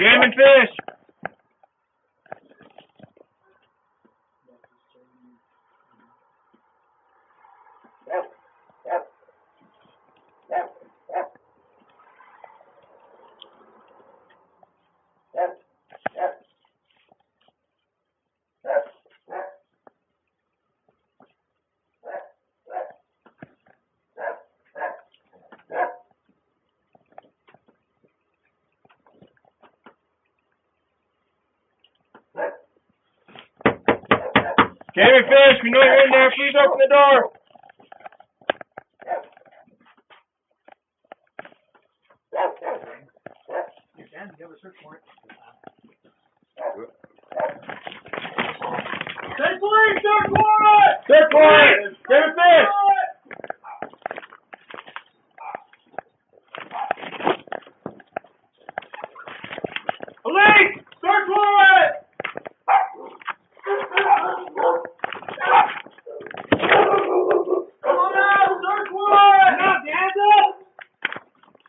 Game and fish. Game and fish, we know you're in there. Please open the door. You can. You have a search warrant. Search warrant! Search warrant! Game and fish. Police! Search warrant! Come on out! Search warrant! Come on, hands up!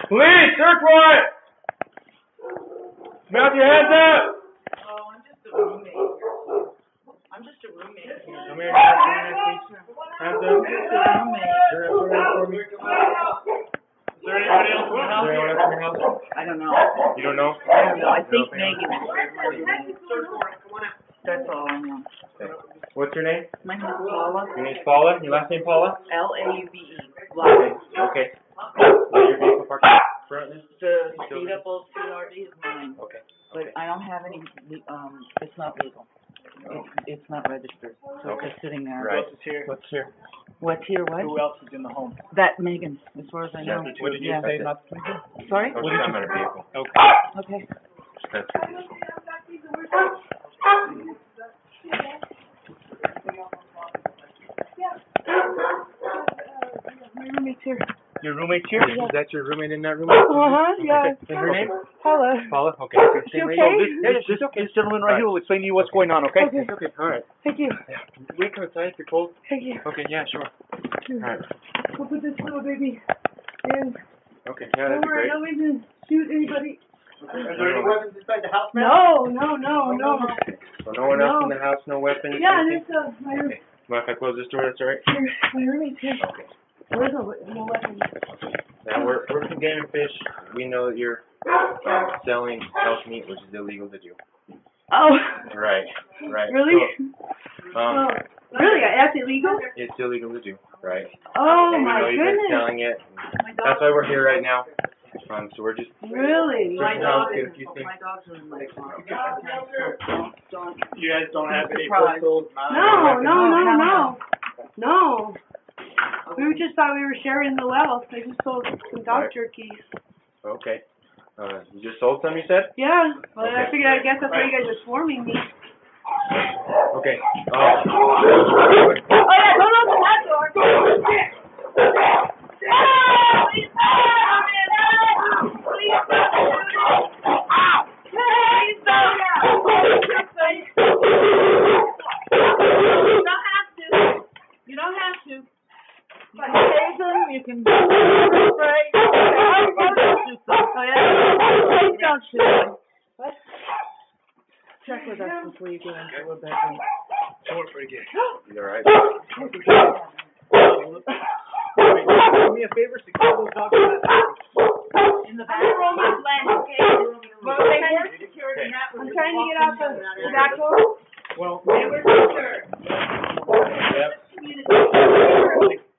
Police! Search warrant! Mount your hands up! Oh, I'm just a roommate here. I'm just a roommate here. Come here, please. Hands up. I'm just a roommate. Is there anybody else in the house? Is there anyone else in your house? I don't know. You don't know? I don't know. I think Okay. Megan is my roommate. That's all I know. Okay. What's your name? My name's Paula. Your name's Paula? Your last name Paula? Laube. Okay. Okay. Is your vehicle parked in front of this? The Speedable CRD is mine, Okay. but I don't have any. It's not legal. It's not registered, so it's just sitting there. Right. What's here? What's here? What's here? What? Who else is in the home? That Megan, as far as I know. What did you Yeah. say? That's Not Sorry? What did you say? Vehicle. Okay. Okay. That's your vehicle. My roommate's here. Your roommate's here? Yeah. Is that your roommate in that room? Yeah. Okay. And her name? Paula. Paula? Okay. Is she okay? This gentleman right here will explain to you what's going on, okay? Okay. Okay. All right. Thank you. Wait, come inside if you're cold. Thank you. Okay. Yeah, sure. All right. We'll put this little baby in. Okay. Yeah, that'd be Don't worry, great. I don't need to shoot anybody. Are there any weapons inside the house, man? No. So no one else in the house, no weapons? Yeah, anything? there's my Okay. Mind if I close this door? That's all right? my roommate's here. Okay. There's no weapons. Now, we're from Game and Fish. We know that you're selling elk meat, which is illegal to do. Oh. Right. Really? So, Really? That's illegal? it's illegal to do, right? Oh And we my know you've been goodness. selling it. That's why we're here right now. So we're just Really? My dog get a few things. My dogs are in my car. You guys don't have any Surprise. pistols? No. We just thought we were sharing the wealth. I just sold some dog Right. jerky. okay. You just sold some, you said? Yeah. Well, I Okay. figured, I guess that's why you guys are swarming me. Okay. Oh, yeah, don't open that door. You don't have to. You can tase them, you can spray. Oh, yeah? Don't shoot them. What? Check with us before you get into a bedroom. You alright? Do me a favor, secure those dogs In the back room is landscape. Well, they were secured in that room. I'm trying to get out the back door. Well, They were secured. Yep.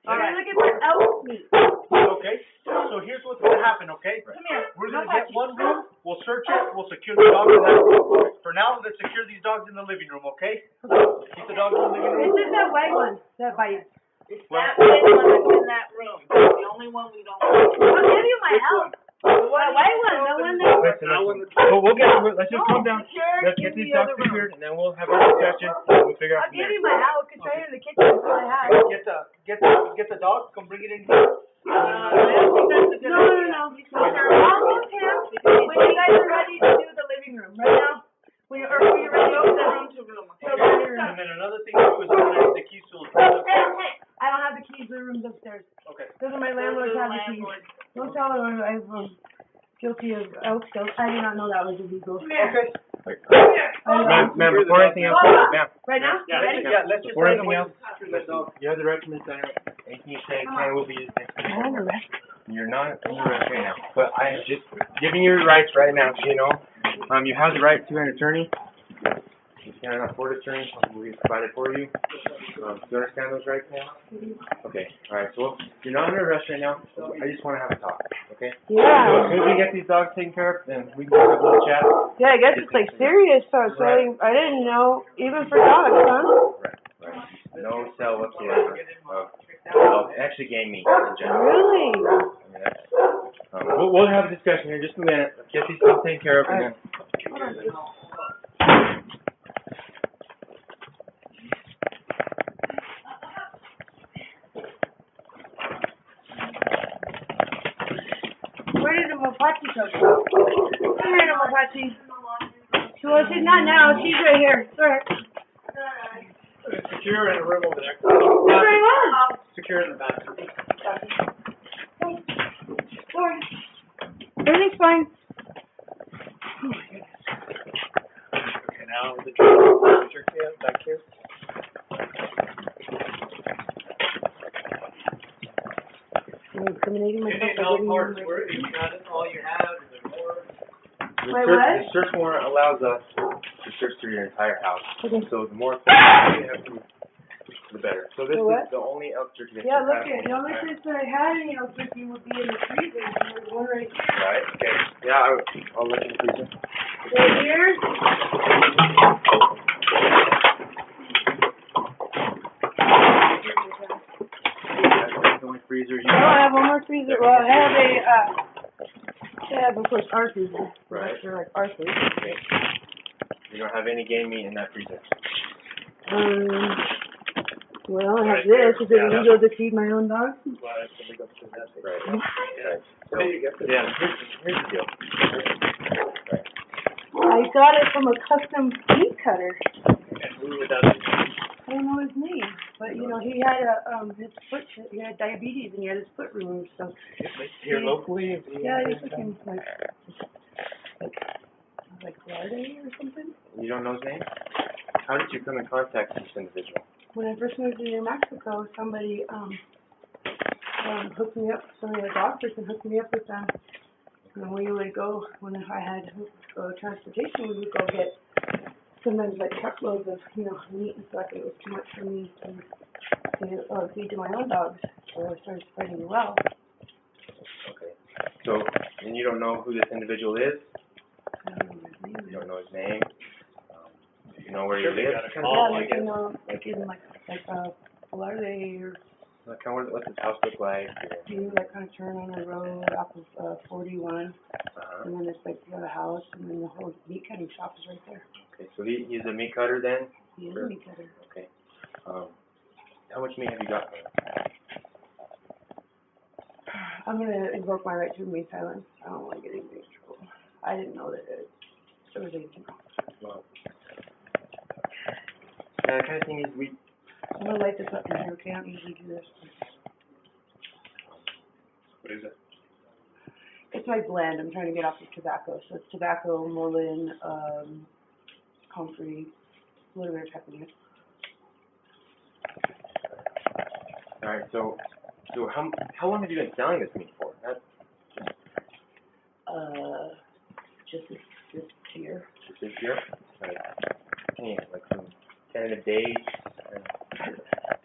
All right. Look at this elk meat. okay. So here's what's going to happen, okay? Come here. We're going to get one room, we'll search it, we'll secure the dogs in that room. For now, let's secure these dogs in the living room, okay? Keep the dogs in the living room. It's just that white one that bites. It's that white one that's in that room. The only one we don't want. I'll give you my elk. The white one, the one that... Well, we'll get to it. Let's just calm down. Let's get these dogs secured, and then we'll have our discussion. And we'll figure out I'll from give there. you my elk. It's right in the kitchen. That's all I have. Get the dogs, come bring it in here. I don't think that's a good idea. No. I'll move him when you guys are ready to do the living room. Right now, when you're ready to Go do from the room to room. So And then another thing too is I'm gonna need the keys to those rooms. I don't have the keys to the rooms upstairs. Okay. Those are my landlords have the keys. Don't tell them I'm guilty of elk steal. I did not know that was illegal. Okay. Ma'am, before anything else, ma'am, Right now? Yeah, Ready? let's just. before anything else, you have the right to Miss Center. Anything you say can will be used against you. You're not under arrest right now, but I am just giving you your rights right now, so you know. You have the right to an attorney. You cannot afford an attorney, will be provided for you. Do you understand those rights now? Okay, alright, so you're not under arrest right now, I just wanna have a talk, okay? So as Yeah. soon as we get these dogs taken care of, then we can have a little chat. Yeah, I guess it's like serious, so I didn't know, even for dogs, huh? Right. No cell whatsoever of actually game meat in general. Really? I mean, that's, we'll have a discussion here in just a minute. Let's get these things taken care of and then. Where did the Mapache come from? Come here, the Mapache. Well, she's not now, she's right here. Right. Secure in a room over there. What's going on? Secure in the bathroom. Sorry. Everything's fine. Okay, now the jerk back here. I'm incriminating myself. Any dog parts, where, is that all you have, is there more? Wait, what? The search warrant allows us to search through your entire house. Okay. So the more things we have, the better. So this The is what? the only elk jerky that Yeah, you look have. at, the only place that I had any else with you would be in the freezer. There's one right here. Right, okay. Yeah, I'll look in the freezer. Right here. That's the only freezer you Oh, I have one more freezer. Well, I have of course, our freezer. Right. They're like our freezer. Okay. You don't have any game meat in that freezer. Well, I have this. Is it illegal to feed my own dogs? Right. Right. So, There you go. yeah, here's the deal. Right. I got it from a custom meat cutter. And who would that be? I don't know his name, but you know, he had his foot, he had diabetes and he had his foot removed, so. Here locally? Yeah, he's looking like Florida or something. You don't know his name? How did you come in contact with this individual? When I first moved to New Mexico, somebody, hooked me up, some of the dog person hooked me up with them. And we would go, when I had transportation, we would go get sometimes like truckloads of, meat and stuff. It was too much for me to feed to my own dogs. So I started spreading the well. Okay. So, and you don't know who this individual is? I don't know his name. You don't know his name? Do you know where he lives? Like in Florida or What's his house look like? you kind of turn on the road off of 41, and then it's like you got a house, and then the whole meat cutting shop is right there. Okay, so he's a meat cutter then? He is a meat cutter. Okay. How much meat have you got from him? I'm gonna invoke my right to remain silent. I don't want to get anybody in trouble. I didn't know that there was anything wrong. Well, yeah, the kind of thing is I'm gonna light this up in here, okay? I don't usually do this. What is it? It's my blend. I'm trying to get off the tobacco. So it's tobacco, mullein, comfrey, a little bit of peppermint. all right. So how long have you been selling this meat for? Just this year. Just this year? Like, like some tentative days?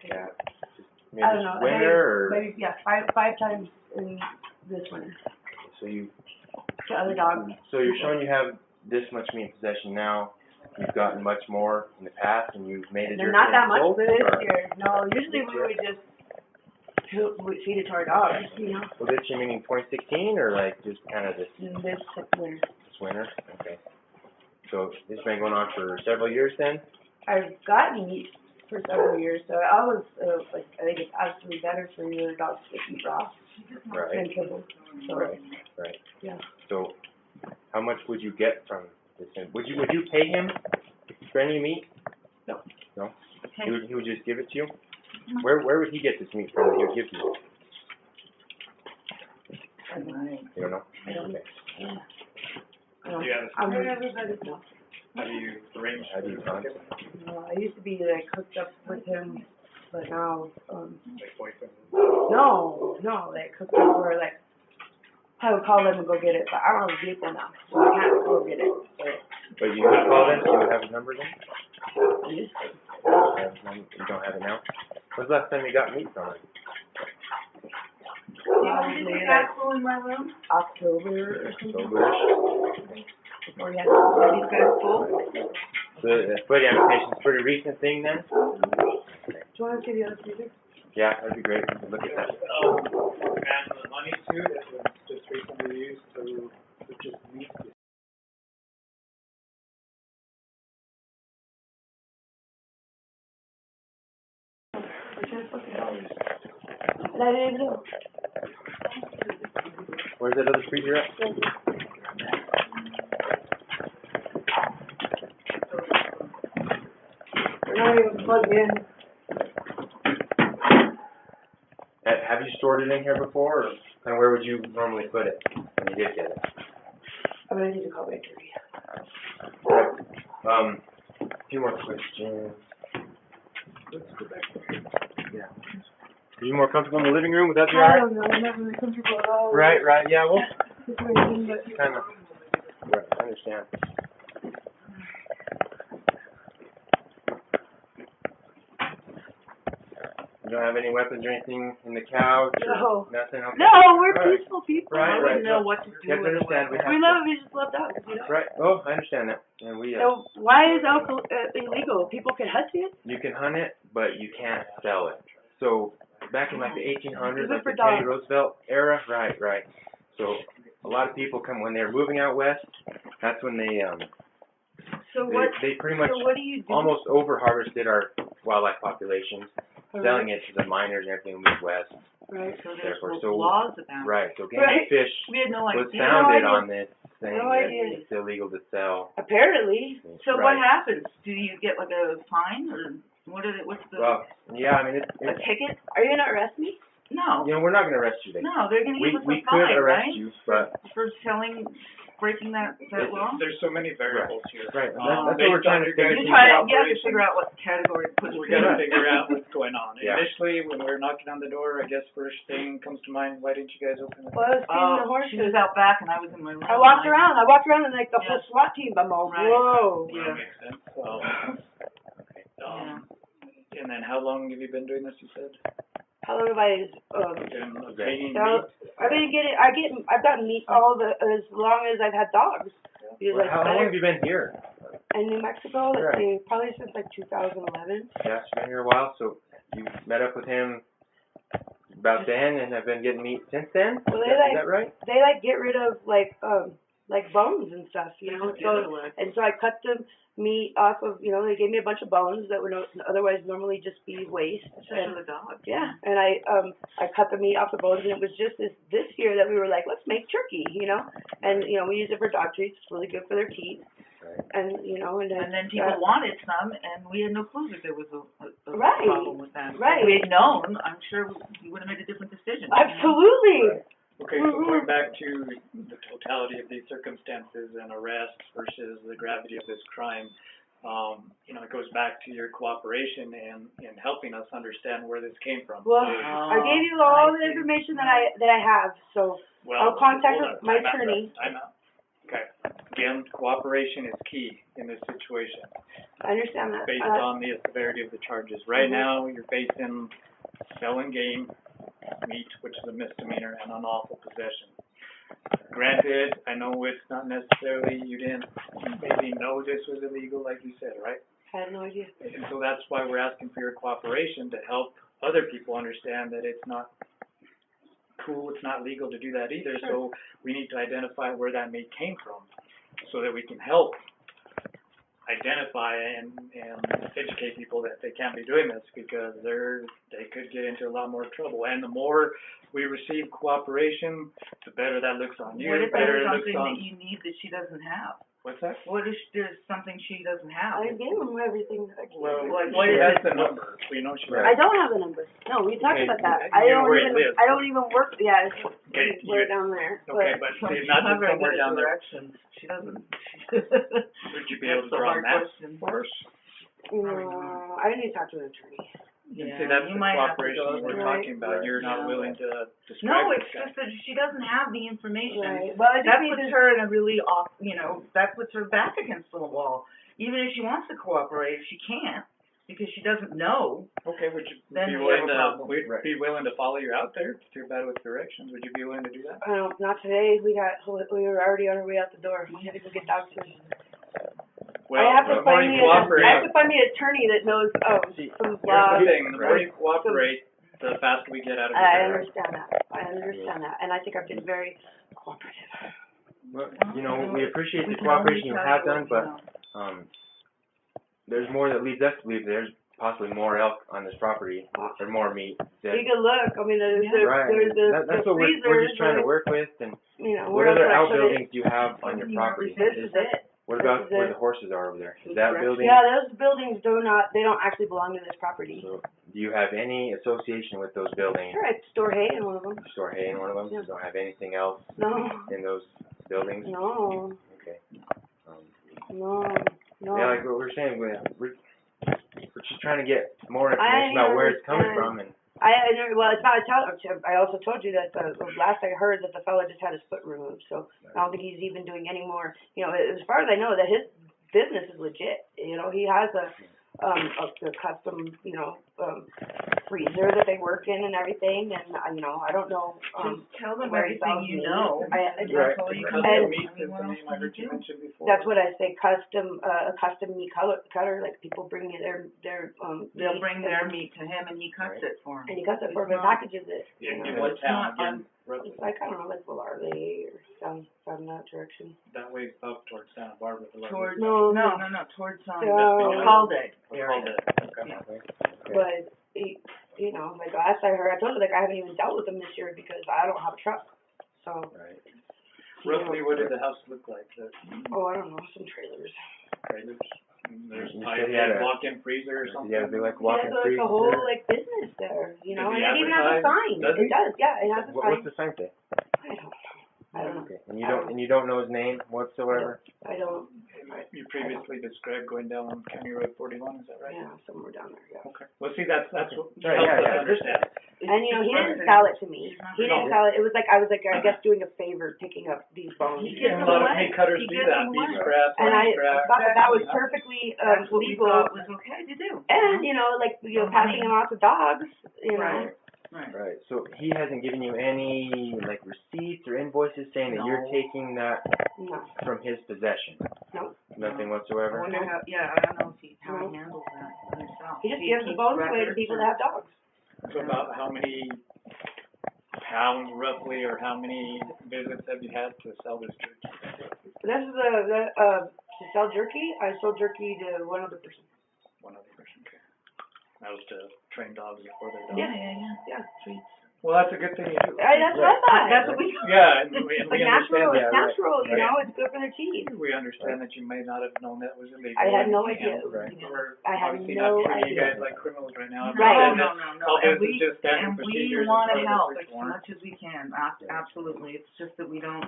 Yeah. Maybe I don't know. winter or? Maybe, yeah, five times in this winter. So you. To other dogs. So you're showing you have this much meat in possession now. You've gotten much more in the past, and you've made it your Not that much sold, for this or- year. No, usually we would just feed it to our dogs, Well, this year meaning 2016, or like just kind of this This winter. winter? Okay. So this has been going on for several years then? I've gotten meat for several years, so I was I think it's absolutely better for your dogs to eat raw than Right. kibble. So Right. yeah. So how much would you get from this? Would you pay him for any meat? No. No? Okay. He would just give it to you? Where would he get this meat from that he would give to you? You don't know? Okay. Do you have a I'm everybody knows. How do you arrange? How do you find it? I used to be like hooked up with him, but now, Like boyfriend? no, like hooked up where like, I would call them and go get it, but I don't have a vehicle now, so I can't go get it. But you would call them, you would have his number then? I used to. You don't have it now? When's the last time you got meat from him? Probably like in my room? October or something, October-ish? before he had these guys full. So the foot amputation's a pretty recent thing then? Do you wanna see the other picture? Yeah, that'd be great. We could look at that. And the money too, that was just recently used to just meet. I didn't know. Where's that other freezer at? We're not even plugged in. Have you stored it in here before, or kind of where would you normally put it when you did get it? I'm gonna need to call my attorney. A few more questions. Yeah. Are you more comfortable in the living room? Would that be I alright? don't know, I'm not really comfortable at all. Right, yeah, well, Situation, but kind of, right, I understand. You don't have any weapons or anything in the couch or No. nothing? Okay. no, we're Alright. peaceful people. Right, I right. wouldn't know what to do You have to with a understand, we weapon. have We to. love, we just love dogs, you know? Right, oh, I understand that. And we, So why is alcohol illegal? People can hunt it? you can hunt it, but you can't sell it. So, back in like the 1800s, Is it like for the Teddy dogs? Roosevelt era, right. So, a lot of people when they were moving out west, that's when they they pretty much what do you do? almost over harvested our wildlife populations, selling it to the miners and everything moved west. Right. So there's Therefore, laws about it. Right, so game Right. and fish We had no was idea. founded idea. on this, saying No that idea. it's illegal to sell. Apparently. So Right. what happens? Do you get like a fine or what's the, Well, yeah, I mean, a ticket? Are you gonna arrest me? No. you know, we're not gonna arrest you today. No, they're gonna give us We a could fine, arrest right? you, but, For breaking that law? There's so many variables here. right, that's what based we're trying to on your figure guys' You out. have to figure out what category to put We it in. gotta figure out what's going on. Yeah. Initially, when we were knocking on the door, I guess first thing comes to mind, why didn't you guys open it? Well, I was feeding the She was horses. out back and I was in my room. I walked around and like the whole Yeah. SWAT team, I'm all, Right. whoa. Well, that makes sense. Well, Yeah. and then how long have you been doing this, you said? How long have I, Been obtaining so, meat? I've gotten meat as long as I've had dogs. Because Well, how long have you been here? in New Mexico, let's Right. see, probably since like 2011. Yeah, you've been here a while, so you met up with him about then and have been getting meat since then? Well, Is they that- is that right? They like get rid of like bones and stuff, you know. So I cut the meat off of, you know, they gave me a bunch of bones that would otherwise normally just be waste. Especially the dog. Yeah, and I cut the meat off the bones, and it was just this year that we were like, let's make turkey, you know, and you know we use it for dog treats. It's really good for their teeth, Right. and you know, and And then people wanted some, and we had no clue that there was a Right. problem with that. Right. If we had known, I'm sure we would have made a different decision. absolutely. Right. Okay, so going back to the totality of these circumstances and arrests versus the gravity of this crime, you know, it goes back to your cooperation in helping us understand where this came from. Well, So, I gave you all I the see. information that I have, so well, I'll contact hold on, my time out, attorney. time out. Okay, again, cooperation is key in this situation, I understand that. based on the severity of the charges. Right now, you're facing selling game, meat, which is a misdemeanor, and unlawful possession. Granted, I know it's not necessarily, you didn't maybe know this was illegal, like you said, right? I had no idea. And so that's why we're asking for your cooperation to help other people understand that it's not cool, it's not legal to do that either. So we need to identify where that meat came from so that we can help identify and educate people that they can't be doing this because they could get into a lot more trouble. And the more we receive cooperation, the better that looks on you, What if better there's it looks something on. that you need that she doesn't have? What's that? What if there's something she doesn't have? I gave him everything that I gave Well, him. Like, she what is has it? the number. We know she Right. I has. don't have a number. No, we talked Okay, about that. you I know don't where it even, lives. I don't even work, yeah, it's Okay, way you- down there. Okay, but see, not just somewhere down there. Directions. She doesn't. Would you be able to That's the draw hard maps question. for us? No, I need to talk to an attorney. Yeah, See, that's you the might have to cooperation go we're there. talking about. You're not Yeah. willing to describe. No, this it's guy. just that she doesn't have the information. Right, well, I just That need puts to, her in a really off, that puts her back against the wall. Even if she wants to cooperate, if she can't, because she doesn't know, Okay, would you Then be we willing have a to, problem. we'd Right. be willing to follow you out there too bad with directions? Would you be willing to do that? I don't, not today, we were already on our way out the door, we had to go get dog food. Well, I have the to more find you me, I have cooperate, to find me an attorney that knows, See, some here's law. the thing, the more Right. you cooperate, the faster we get out of I it. understand that, and I think I've been very cooperative. well, you know, we appreciate we the can only cooperation you tell have you done, what but, you know. there's more that leads us to believe there's possibly more elk on this property, or more meat. That, Take a look, I mean, there's right, that's the what we're freezers, just trying to work with, and you know, what where else other would I put it? outbuildings do you have on your property? This is it. What This about is where it. the horses are over there? Is Good that correction. building, Yeah, those buildings they don't actually belong to this property. so, do you have any association with those buildings? Sure, I store hay in one of them. You store hay in one of them, you don't have anything else No, in those buildings? no, Okay. no. Yeah, like what we're saying, we're just trying to get more I information about where it's coming understand. from, and, I know, well, it's not, I also told you that last I heard that the fellow just had his foot removed, so I don't think he's even doing any more, as far as I know, that his business is legit, he has a custom, freezer that they work in and everything, and, I don't know, Just tell them where he everything sells you meat. know. Right. That's all you can Custom do. meats I mean, is what the else name I can heard you you do? mention before. That's what I say, a custom meat cutter, like people bring me their They'll meat bring and- their meat to him and he cuts Right. it for and him. he cuts it for It's him and not- packages it. In Yeah. what It's town not again, roughly? It's like, I don't know, like Velarde or down that direction. That way up towards Santa Barbara. Towards, No, no, towards, No. Holiday Or area. Holiday. Okay. okay. But, like last I heard, I told you, like, I haven't even dealt with them this year because I don't have a truck, so. Right. Roughly, what did the house look like? The Oh, I don't know, some trailers. trailers? There's You probably said he had a a- walk-in freezer or Did something? you have a big, like, It walk-in has freezer? like a whole, like, business there, Does he and it even has a advertise? sign. Does he? It does, yeah, it has a What's sign. the sign say? I don't know, Okay, and you don't know his name whatsoever? I don't, You previously described going down County Road 41, is that right? yeah, somewhere down there, yeah. Okay. Well, see, that's what Right, helps yeah, us yeah. understand. And, he It's didn't not- sell it to me. it's not He didn't real. sell it, it was like, I was like, I guess doing a favor picking up these bones. He Yeah, gives a them lot of away. meat cutters He do gives that, them beef away. scraps, And I lamb scraps. thought that was you know. perfectly, That's what we legal. thought was okay to do. And, like, No passing money. them out to dogs, Right. Right. Right, so he hasn't given you any, like, receipts or invoices saying that you're No. taking that No, from his possession? no. Nothing I whatsoever? wonder how, I don't know how he handles that himself. He just gives the bones away to people that have dogs. So about how many pounds roughly, or how many visits have you had to sell this turkey? This is to sell jerky, I sold jerky to one other person. One other person, okay. That was to train dogs before they're done. Yeah. Treats. Well, that's a good thing you do. That's what I thought. That's what we. Yeah, and we It's like understand natural, that. it's natural, right. it's good for their teeth. We understand that you may not have known that was illegal. I had and no you idea. can't. Right. We're I had obviously no not treating you idea. guys like criminals right now. Right. No. All And this is just standard we procedures. as wanna part of the help search as warrant. much as we can, absolutely. It's just that we don't,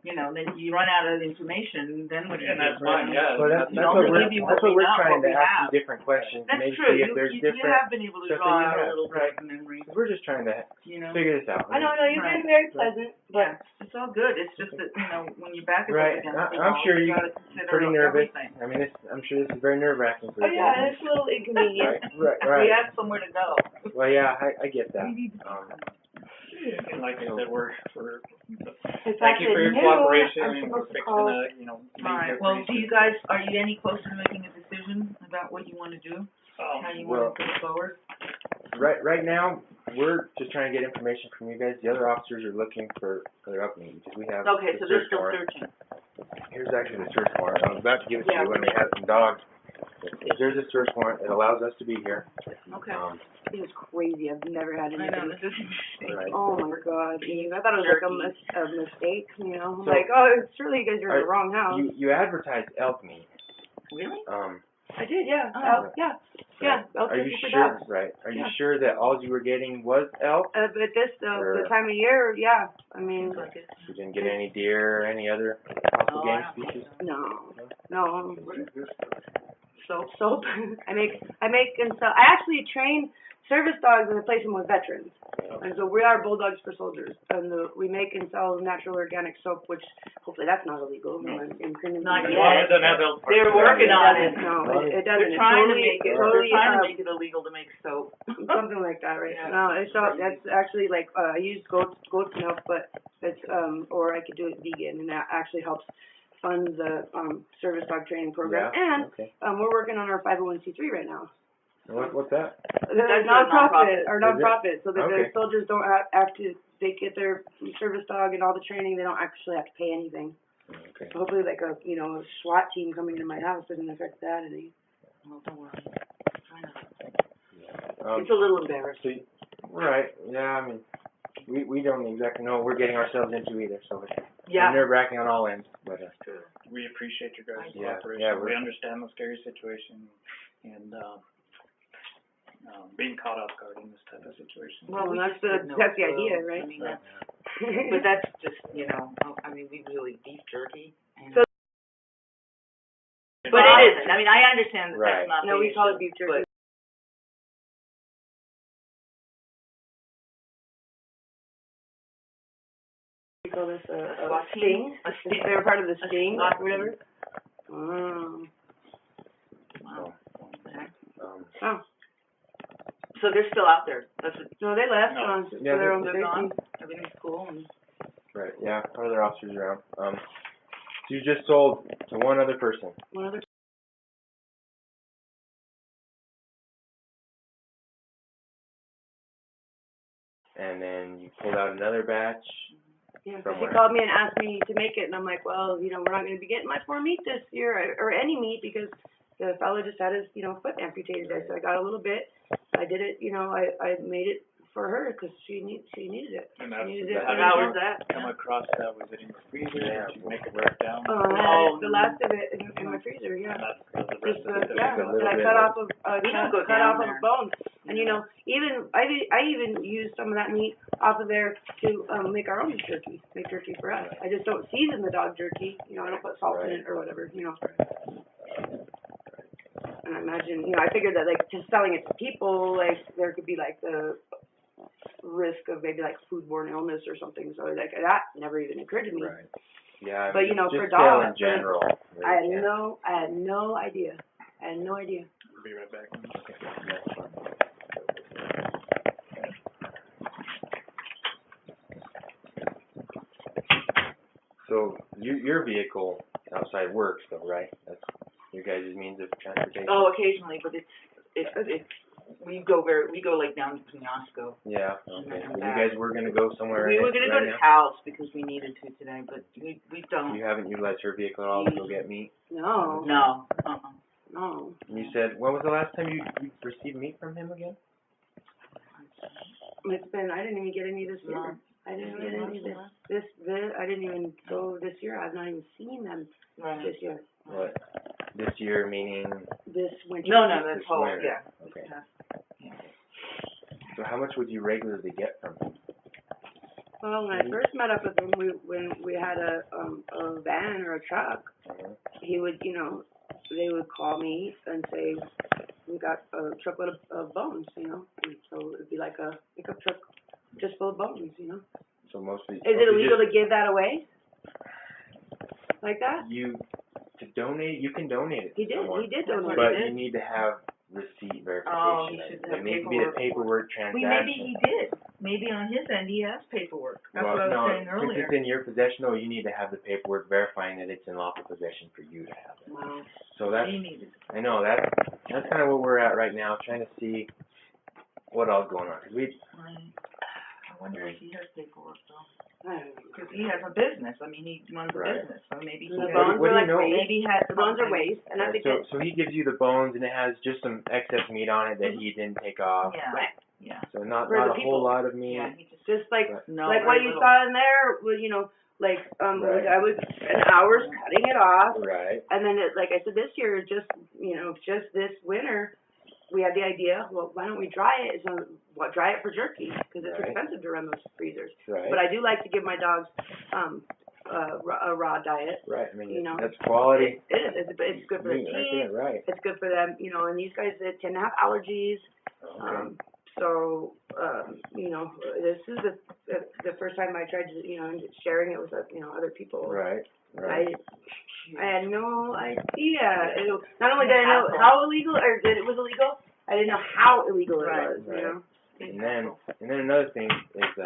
then you run out of information, then what do you do? And that's fine, yeah. Well, that's We what only we're, give you that's what what we we're know, trying what to we ask have. you different questions, That's maybe true, see if there's you different, have been able to stuff draw that you out a have, little bit right. of memory, we're just trying to figure this out. I know, you've Right. been very pleasant, but Yeah, it's all good, it's just that, when your back is Right. up against the I'm wall, sure you you- gotta consider Pretty nervous. everything. I mean, I'm sure this is very nerve-wracking for oh you. yeah, it's a little inconvenient. Right. We have somewhere to go. Well, yeah, I get that. And like I said, we're In thank fact, you for your at noon, cooperation, I'm and we're supposed to fixing call. to, leave Alright, here well, pretty do you soon. guys, are you any closer to making a decision about what you wanna do? Oh, How you well- wanna put it forward? Right now, we're just trying to get information from you guys. The other officers are looking for their updates because we have Okay, the so they're search still warrant. searching. Here's actually the search warrant. I was about to give it to you when we had some dogs. There's a search warrant. It allows us to be here. Okay. It was crazy. I've never had I know, anything. this is Right. Oh my God, Eve. I thought it was like a mistake, you know? So- Like, oh, surely you guys are in the wrong house. You advertised elk meat. Really? I did, yeah. Oh. Yeah. Yeah. Elk Are you turkey for sure? dogs. Right. Are you Yeah. sure that all you were getting was elk? But this, the Or- time of year, yeah. I mean, Like it. You didn't get any deer or any other possible No, game I don't think species? no. Soap. Soap. I make and sell. I actually train service dogs and replace them with veterans. And so we are bulldogs for soldiers. And we make and sell natural organic soap, which hopefully that's not illegal. No. In Not As yet. long as it doesn't have elk parts. They're working on it. No, it doesn't. They're It's trying to totally- make it, totally, they're trying to make it illegal to make soap. something like that, right? Yeah. No, it's all, that's actually like, I use goat's milk, but it's, or I could do it vegan, and that actually helps fund the, service dog training program. Yeah, And, okay. we're working on our 501c3 right now. What's that? The That's a nonprofit, nonprofit. our Is it? nonprofit, so that Okay. the soldiers don't have to, they get their service dog and all the training, they don't actually have to pay anything. Okay. So hopefully like a, a SWAT team coming into my house doesn't affect that any. Well, don't worry. Try not. Um, It's a little embarrassing. so, right, yeah, I mean, we don't exactly know what we're getting ourselves into either, so it's Yeah. nerve-wracking on all ends, but, We appreciate your guys' Yeah, cooperation. yeah, We understand the scary situation and, being caught off guard in this type of situation. Well, we Well, just that's the- didn't know that's the it idea, will. right? I mean, that's, but that's just, I mean, we really beef jerky. And So- But it isn't. I mean, I understand that Right. that's not the No, we call it issue, beef jerky. We call this a SWAT sting. team? A sting. They were part of the A sting SWAT or whatever. team. Oh. Wow. Okay. Oh. So they're still out there. That's what, No, they left No. for Yeah, their own they're safety. gone. Everything's cool and. right, yeah, part of their officers around. So you just sold to one other person. One other. And then you pulled out another batch. Yeah, From he where? called me and asked me to make it, and I'm like, well, we're not going to be getting much more meat this year, or any meat, because the fellow just had his, foot amputated there. So I got a little bit. I did it, I made it for her because she needed it. And She that's, needed it. how How did was that? you come across that? Was it in your freezer? Yeah. Did you make it work down? Oh. The last of it in my freezer, yeah. And that's the Just, rest of it. yeah, a and little I bit cut of- off of, We don't go cut down off there. of bones. And even I even used some of that meat off of there to make our own jerky, make jerky for us. I just don't season the dog jerky, I don't put salt in it or whatever, And I imagine, I figured that like just selling it to people, like there could be like the risk of maybe like foodborne illness or something. So like that never even occurred to me. Right. Yeah, I But, mean, for just dogs, sale in general. really I can't. had no idea. Be right back. So your vehicle outside works though, right? That's your guys' means of transportation? Oh, occasionally, but it's, we go like down to Penasco. Yeah, okay. And So you back. guys were gonna go somewhere We in were it gonna go right to now? Taos because we needed to today, but we don't. You haven't utilized her vehicle at all to go get meat? No. No, No. And you said, when was the last time you received meat from him again? It's been, I didn't even get any this year. No. I didn't get any this, I didn't even go this year. I've not even seen them Right. this year, What, this year meaning, this winter. No, that's This whole, winter. yeah. Okay. Yeah. so how much would you regularly get from him? Well, when I first met up with him, when we had a van or a truck, Uh-huh. he would, they would call me and say, we got a truckload of bones, and so it'd be like a pickup truck just full of bones, So mostly. Is it illegal to give that away? Like that? To donate, you can donate it to He did, someone. he did That's donate. what But he you need to have receipt verification. Oh, he should have It needs to be the paperwork transaction. Maybe he did. Maybe on his end, he has paperwork. That's what I was saying earlier. Since it's in your possession, though, you need to have the paperwork verifying that it's in lawful possession for you to have it. Wow. So that's, He needed. I know, that's kind of where we're at right now, trying to see what else going on. 'Cause wonder if he has paperwork though, I don't know. because he has a business, I mean, he runs a Right. business, so maybe he And the has, bones what are do you like know? waste. maybe he has The bones are something. waste, and I think So he gives you the bones and it has just some excess meat on it that he didn't take off. Yeah, right. yeah, So not For the a people. whole lot of meat. yeah, he just, Just like Right. no, like what very you little. saw in there was, you know, like Right. I would spend hours cutting it off, Right. and then like I said, this year, just this winter, we had the idea, well, why don't we dry it? So dry it for jerky, because it's Right. expensive to run those freezers. Right. But I do like to give my dogs a raw diet. Right. I mean, You know, that's quality It is. It's good for their meat right teeth. there. Right. It's good for them, and these guys that tend to have allergies. Okay. So, this is the first time I tried to, sharing it with, other people. Right. Right. I had no idea. Not only did I know how illegal, or that it was illegal, I didn't know how illegal it Right, was, right. And then another thing is,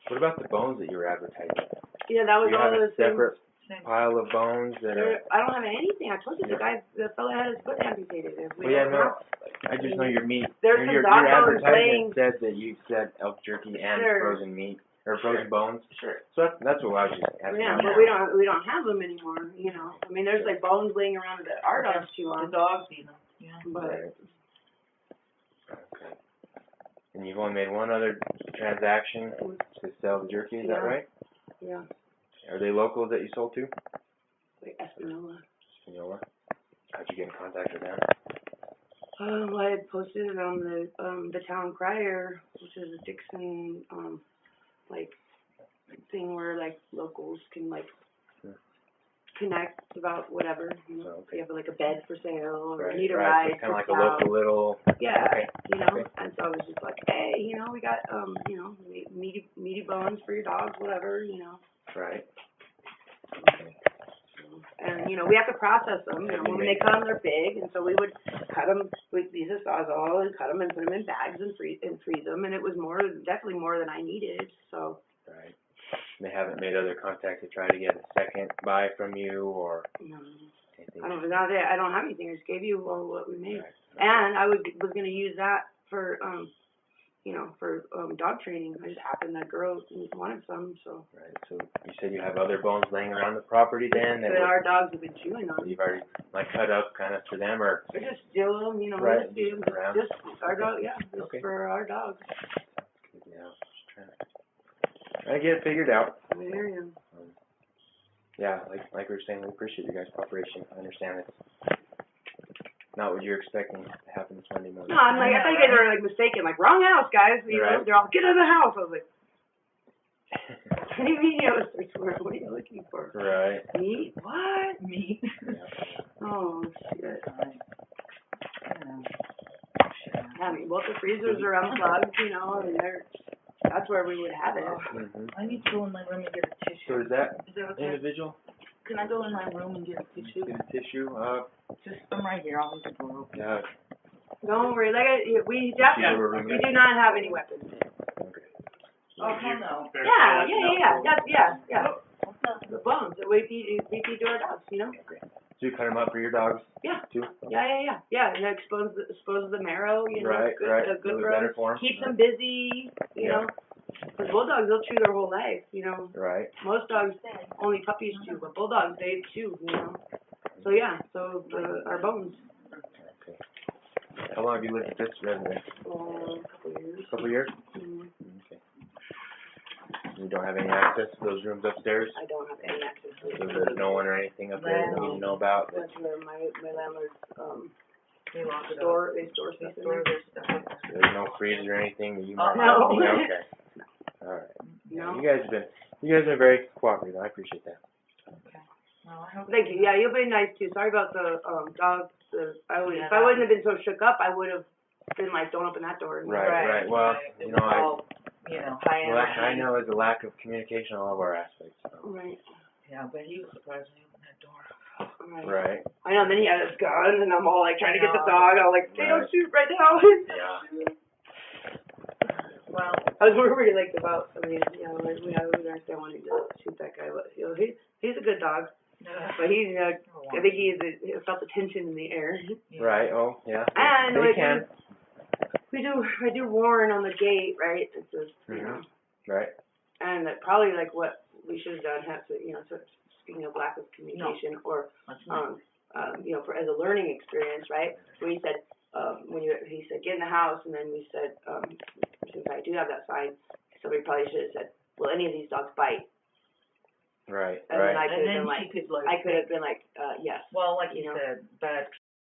what about the bones that you were advertising? Yeah, that was You all have a those things. separate pile of bones that are. I don't have anything. I told you the fella had his foot amputated. Well, yeah, no. I just know your meat. There's some Your dog bones advertisement said that you said elk jerky and Sure. frozen meat or frozen bones. Sure. So that's what I was just asking. Yeah, about. but we don't have them anymore. I mean, there's like bones laying around that our dogs chew The on. dogs eat them, yeah. But Right. Okay. And you've only made one other transaction to sell the jerky, is that Yeah. right? yeah, Are they locals that you sold to? like Espanola. Espanola? How'd you get in contact with them? I had posted it on the town crier, which is a Dixon like thing where like locals can like Sure. connect about whatever. Oh, If you have like a bed for sale or Right, need a right. ride. Kind of like to a town. local little. Yeah, Okay. Okay. and so I was just like, hey, we got meaty bones for your dogs, whatever, Right. And we have to process them. When they come, they're big, and so we would cut them with these Sawzall and cut them and put them in bags and freeze them. And it was definitely more than I needed. So. Right. They haven't made other contact to try to get a second buy from you or No, anything. I don't have anything. I just gave you what we made, Right. and I was going to use that for dog training. I just happened that girl wanted some, so. Right. So you said you have other bones laying around the property then That our dogs have been chewing on. you've already like cut up kind of for them or. We just steal them, Right, just do them. just around. Just our dog, yeah, just Okay. for our dogs. Yeah. Just trying to get it figured out. I hear you. Yeah, like we were saying, we appreciate you guys' cooperation. I understand it's not what you're expecting to happen this Monday morning. No, I'm like, I thought you guys were like mistaken, like wrong house, guys. Right. They're all get out of the house. I was like, what do you mean you have a search warrant? What are you looking for? Right. Meat? What? Meat. Yeah. Oh shit. Yeah. I mean, both the freezers are unplugged, and that's where we would have it. Mhm. I need to go in my room and get a So tissue. is that Is that okay? individual? Can I go in my room and get a tissue? Get a tissue? Just, I'm right here, I'll leave the door open. Yeah. Don't worry, we Yeah, definitely, we're we do not have any weapons. Okay. Oh, hell no. Yeah. That's, yeah. The bones that we feed to our dogs, Okay. So you cut them up for your dogs Yeah. too? Yeah, and that exposes the marrow, Right, good, right. the A good little for better them. for 'em. Keeps them busy, Yeah. Because bulldogs, they'll chew their whole life, Right. Most dogs, only puppies chew, but bulldogs, they chew, So yeah, our bones. Okay. How long have you lived at this residence? A couple years. A couple of years? Mhm. Okay. You don't have any access to those rooms upstairs? I don't have any access to So it. there's no one or anything up there that you need to know about? That's where my landlord's, They lock it up. store They stuff in store there. their stuff. There's no freezer or anything that you might No. Okay. Alright. No. You guys have been very cooperative. I appreciate that. Well, I hope. Thank you. Yeah, you've been nice too. Sorry about the dogs. If I Yeah, wouldn't have been so shook up, I would have been like, don't open that door. Right. Well, It you was know, I all, high well, energy. I know it's a lack of communication on all of our aspects. So. Right. Yeah, but he was surprised when he opened that door. Right. I know. And then he had his gun, and I'm all like trying to get the I know. dog. I was like, they Right. don't shoot right now. Yeah. Well, I was worried like about. I mean, like, we understand wanting to shoot that guy, but he's a good dog. But he's I think he felt the tension in the air. yeah. Right. Oh, yeah. And they like, can. I do warn on the gate, right? It says, Mhm. Right. And that probably like what we should have done has to, you know, sort of speaking of lack of communication or, That's right. you know, for as a learning experience, right? When he said, he said, get in the house, and then we said, since I do have that sign, somebody probably should have said, will any of these dogs bite? Right. And then Right. I could And have then been she like, could like. I could have been like, yes. Well, like you you know. said, bad